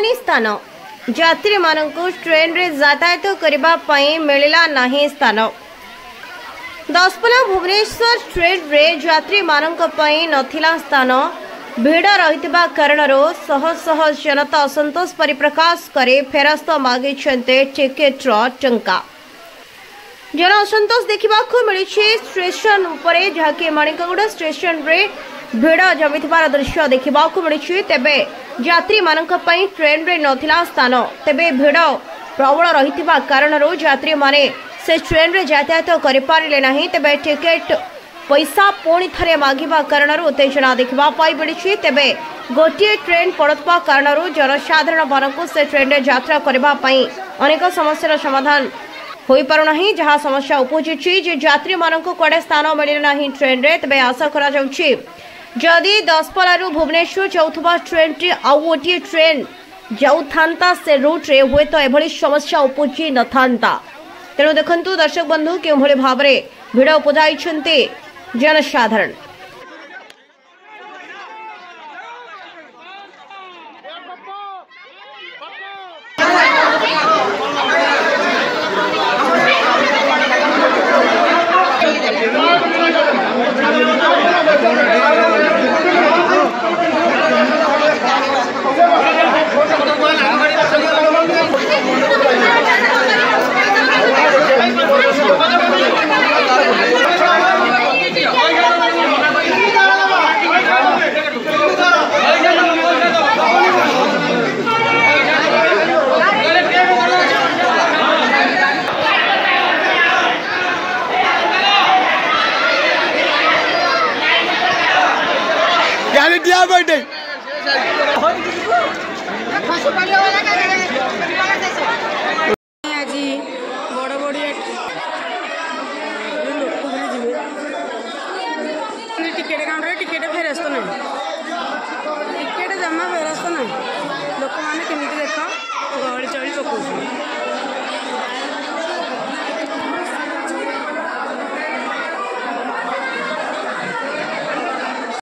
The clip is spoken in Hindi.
मिलिलानी स्थान यात्री मानकु ट्रेन रे यातायात करबा पई मिलिला नाही स्थान। दशपल्ला भुवनेश्वर ट्रेन रे यात्री मानक पई नथिला स्थान। भीड़ रहितबा कारणरो शह शह जनता असंतोष परिप्रकाश करे फेरस्त मागिछन्ते टिकेट टंका। जन असंतोष देखा मिली स्टेशन उपरे जहाँकि माणिकगुड़ा स्टेशन रे भीड़ जमिथिबार दृश्य देखा मिली। तेबे यात्री मानक पई ट्रेन रे नथिला स्थान। तेबे भीड़ प्रबल रहितबा कारणरो यात्री माने से ट्रेन रे यातायात करि पारिले नाही। तेबे टिकेट पैसा पुणी थे मागिबा कारणरो उत्तेजना देखा मिली। तेबे गोटे ट्रेन पड़ुवा कारणरो जनसाधारण मानक से ट्रेन रे यात्रा करबा पई अनेक समस्यार समाधान होई पारुना जहाँ समस्या उपजुची जे यात्री मानक कड़े स्थान मिले ना ट्रेन रे। तेबे आशा करा जाउची जदि दशपल्ला भुवनेश्वर जाउथबा ट्रेन टी आउ गोटे ट्रेन जाउथांता से रूट रे हुए तो एभली समस्या उपजी न थांता। तेणु देखंतु दर्शक बंधु के भली भाव रे भिड़ उपजाइछन्ते जनसाधारण। दिया बैठे